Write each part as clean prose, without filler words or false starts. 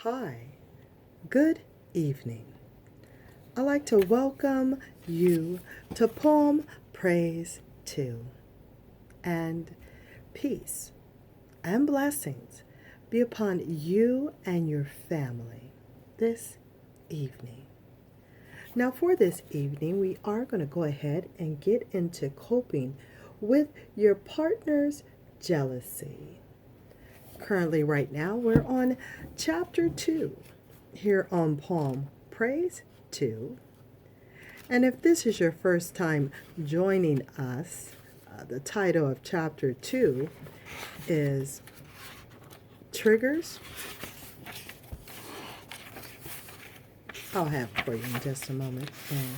Hi, good evening. I'd like to welcome you to Poem Praise 2. And peace and blessings be upon you and your family this evening. Now, for this evening, we are going to go ahead and get into coping with your partner's jealousy. Currently, right now, we're on chapter 2 here on Poem Praise 2. And if this is your first time joining us, the title of chapter 2 is Triggers. I'll have it for you in just a moment. And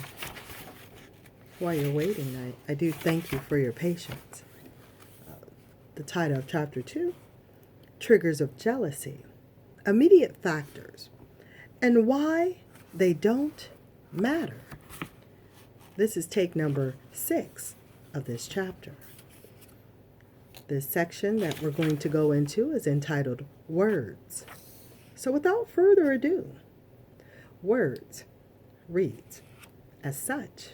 while you're waiting, I do thank you for your patience. The title of chapter 2, Triggers of Jealousy, Immediate Factors, and Why They Don't Matter. This is take number 6 of this chapter. This section that we're going to go into is entitled Words. So without further ado, Words reads as such.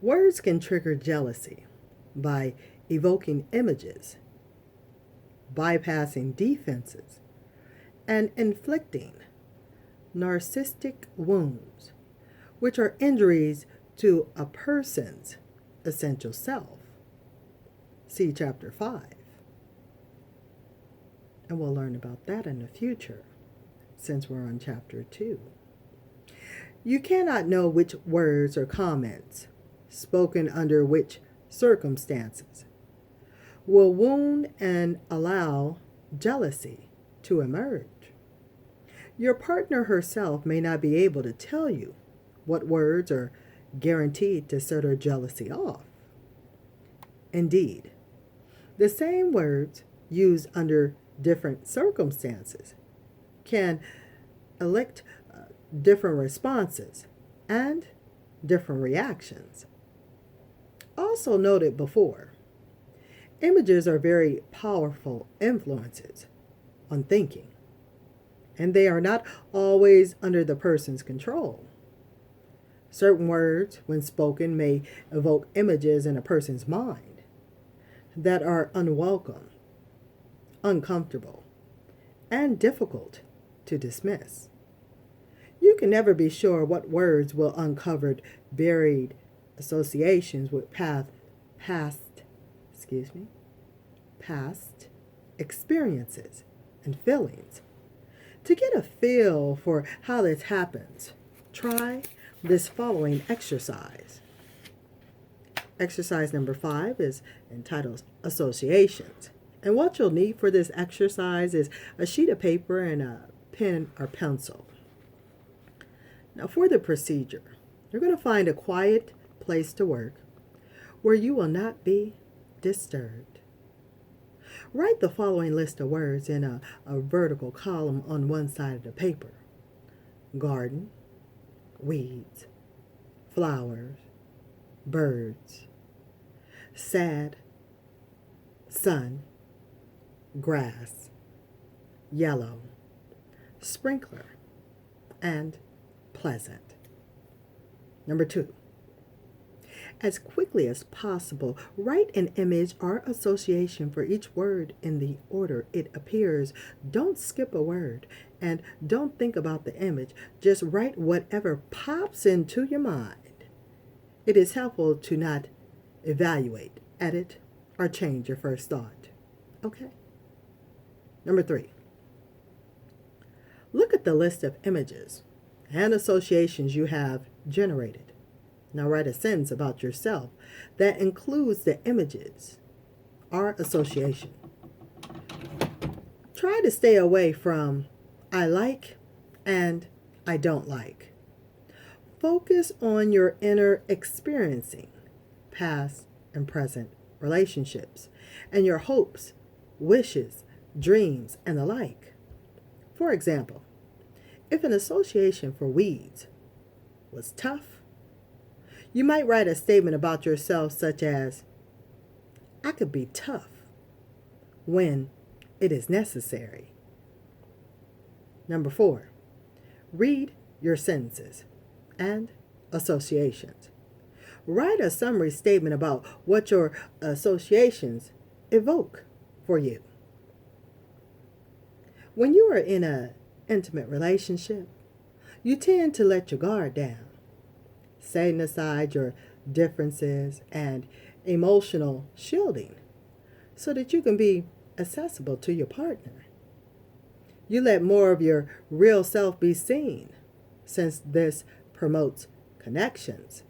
Words can trigger jealousy by evoking images, bypassing defenses, and inflicting narcissistic wounds, which are injuries to a person's essential self. See chapter 5. And we'll learn about that in the future, since we're on chapter 2. You cannot know which words or comments, spoken under which circumstances, will wound and allow jealousy to emerge. Your partner herself may not be able to tell you what words are guaranteed to set her jealousy off. Indeed, the same words used under different circumstances can elicit different responses and different reactions. Also noted before, images are very powerful influences on thinking, and they are not always under the person's control. Certain words, when spoken, may evoke images in a person's mind that are unwelcome, uncomfortable, and difficult to dismiss. You can never be sure what words will uncover buried associations with past experiences and feelings. To get a feel for how this happens, try this following exercise. Exercise number 5 is entitled Associations. And what you'll need for this exercise is a sheet of paper and a pen or pencil. Now for the procedure, you're going to find a quiet place to work where you will not be disturbed. Write the following list of words in a vertical column on one side of the paper. Garden, weeds, flowers, birds, sad, sun, grass, yellow, sprinkler, and pleasant. Number 2. As quickly as possible, write an image or association for each word in the order it appears. Don't skip a word and don't think about the image. Just write whatever pops into your mind. It is helpful to not evaluate, edit, or change your first thought. Okay? Number 3. Look at the list of images and associations you have generated. Now write a sentence about yourself that includes the images or association. Try to stay away from I like and I don't like. Focus on your inner experiencing, past and present relationships, and your hopes, wishes, dreams, and the like. For example, if an association for weeds was tough, you might write a statement about yourself such as, I could be tough when it is necessary. Number 4, read your sentences and associations. Write a summary statement about what your associations evoke for you. When you are in an intimate relationship, you tend to let your guard down, setting aside your differences and emotional shielding so that you can be accessible to your partner. You let more of your real self be seen, since this promotes connections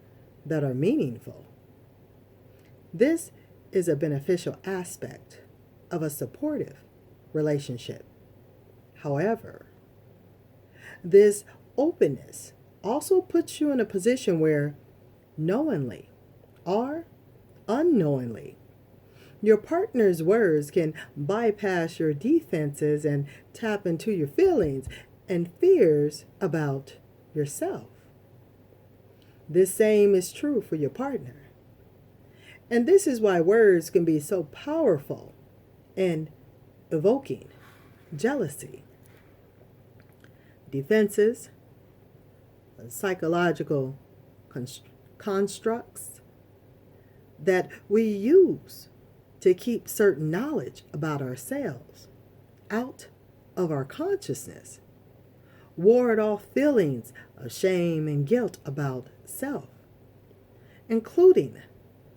that are meaningful. This is a beneficial aspect of a supportive relationship. However, this openness also puts you in a position where, knowingly or unknowingly, your partner's words can bypass your defenses and tap into your feelings and fears about yourself. This same is true for your partner. And this is why words can be so powerful in evoking jealousy. Defenses, psychological constructs that we use to keep certain knowledge about ourselves out of our consciousness, ward off feelings of shame and guilt about self, including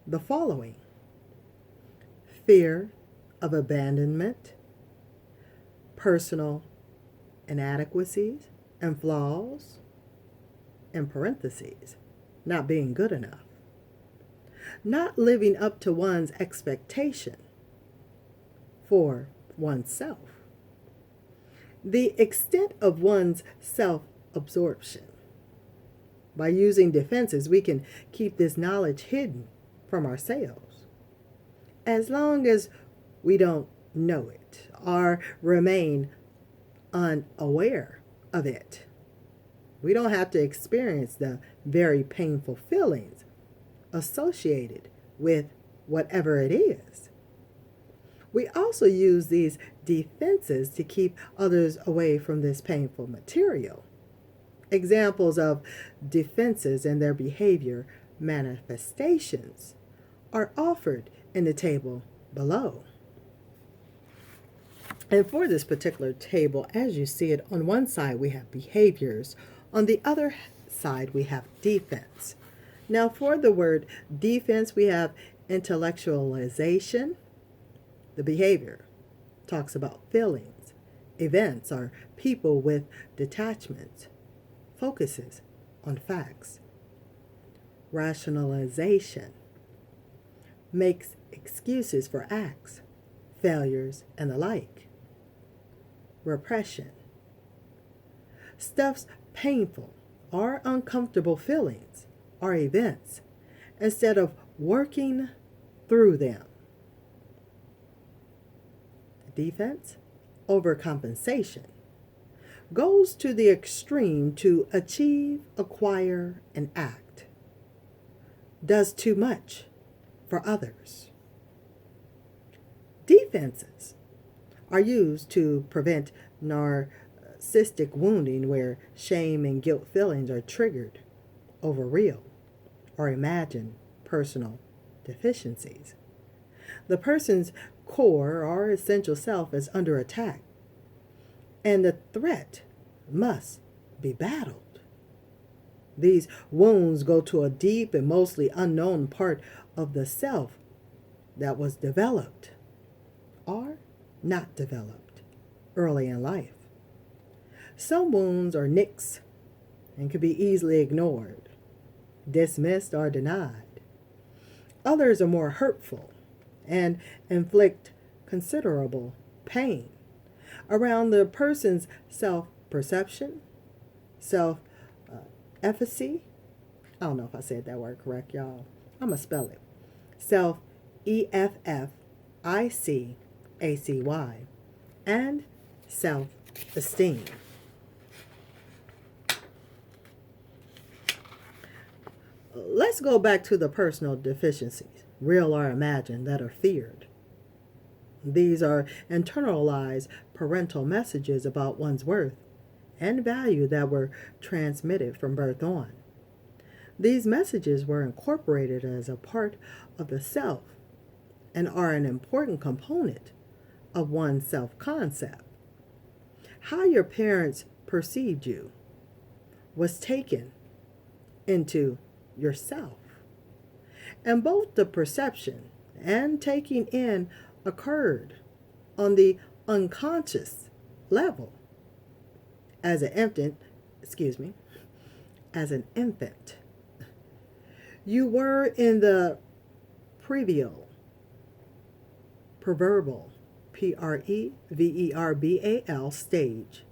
the following: fear of abandonment, personal inadequacies and flaws, in parentheses, not being good enough, not living up to one's expectation for oneself, the extent of one's self-absorption. By using defenses, we can keep this knowledge hidden from ourselves, as long as we don't know it or remain unaware of it. We don't have to experience the very painful feelings associated with whatever it is. We also use these defenses to keep others away from this painful material. Examples of defenses and their behavior manifestations are offered in the table below. And for this particular table, as you see it, on one side we have behaviors, on the other side we have defense. Now for the word defense, we have intellectualization. The behavior talks about feelings, events, or people with detachment, focuses on facts. Rationalization makes excuses for acts, failures, and the like. Repression stuffs painful or uncomfortable feelings or events instead of working through them. Defense, overcompensation, goes to the extreme to achieve, acquire, and act. Does too much for others. Defenses are used to prevent narcissistic wounding, where shame and guilt feelings are triggered over real or imagined personal deficiencies. The person's core or essential self is under attack, and the threat must be battled. These wounds go to a deep and mostly unknown part of the self that was developed or not developed early in life. Some wounds are nicks and can be easily ignored, dismissed, or denied. Others are more hurtful and inflict considerable pain around the person's self-perception, self-efficacy. I don't know if I said that word correct, y'all. I'm going to spell it. Self-efficacy, and self-esteem. Let's go back to the personal deficiencies, real or imagined, that are feared. These are internalized parental messages about one's worth and value that were transmitted from birth on. These messages were incorporated as a part of the self and are an important component of one's self-concept. How your parents perceived you was taken into yourself. And both the perception and taking in occurred on the unconscious level. As an infant, you were in the preverbal, preverbal stage,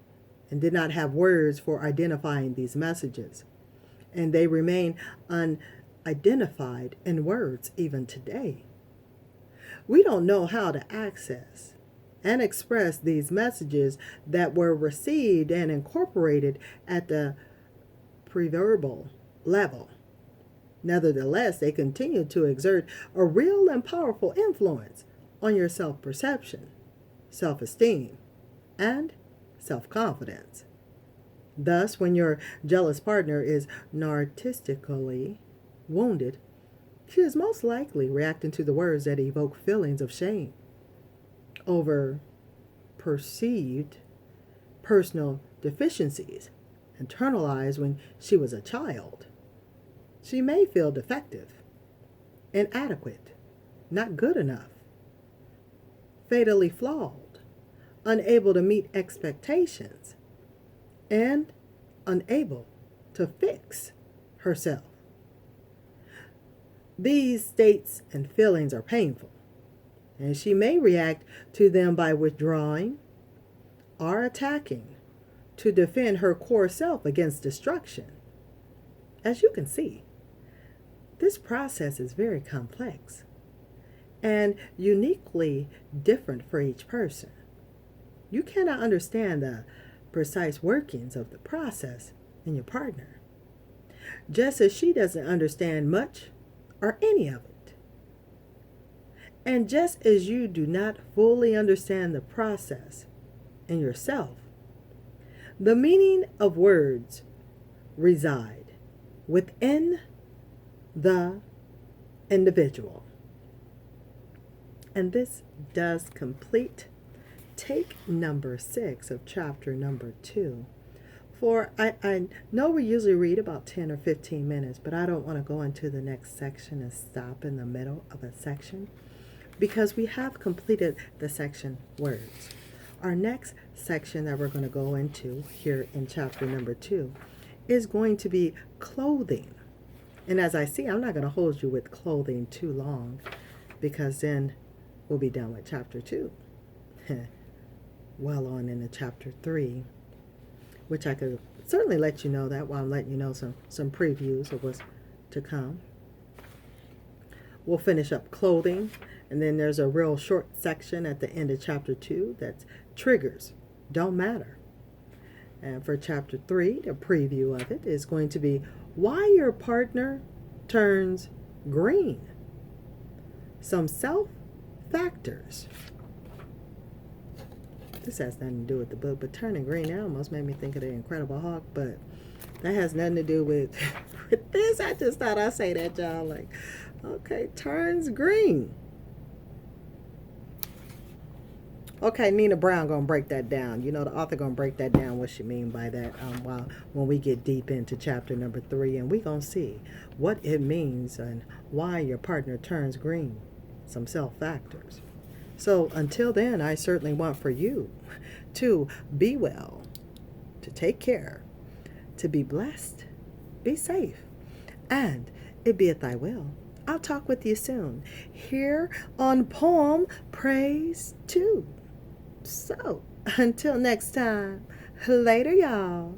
and did not have words for identifying these messages. And they remain unidentified in words even today. We don't know how to access and express these messages that were received and incorporated at the preverbal level. Nevertheless, they continue to exert a real and powerful influence on your self-perception, self-esteem, and self-confidence. Thus, when your jealous partner is narcissistically wounded, she is most likely reacting to the words that evoke feelings of shame over perceived personal deficiencies internalized when she was a child. She may feel defective, inadequate, not good enough, fatally flawed, unable to meet expectations, and unable to fix herself. These states and feelings are painful, and she may react to them by withdrawing or attacking to defend her core self against destruction. As you can see, this process is very complex and uniquely different for each person. You cannot understand the precise workings of the process in your partner, just as she doesn't understand much or any of it. And just as you do not fully understand the process in yourself, the meaning of words reside within the individual. And this does complete take number 6 of chapter number 2. For I know we usually read about 10 or 15 minutes, but I don't want to go into the next section and stop in the middle of a section because we have completed the section words. Our next section that we're going to go into here in chapter number 2 is going to be clothing. And as I see, I'm not going to hold you with clothing too long because then we'll be done with chapter 2. Well on into chapter 3, which I could certainly let you know that while I'm letting you know some previews of what's to come. We'll finish up clothing, and then there's a real short section at the end of chapter 2 that's triggers don't matter. And for chapter 3, the preview of it is going to be why your partner turns green. Some self-factors. This has nothing to do with the book, but turning green now almost made me think of the Incredible Hulk, but that has nothing to do with this. I just thought I'd say that, y'all. Like, okay, turns green. Okay, Nina Brown gonna break that down. You know, the author gonna break that down, what she mean by that when we get deep into chapter number 3, and we gonna see what it means and why your partner turns green. Some self-factors. So until then, I certainly want for you to be well, to take care, to be blessed, be safe, and it be at thy will. I'll talk with you soon here on Poem Praise 2. So until next time, later y'all.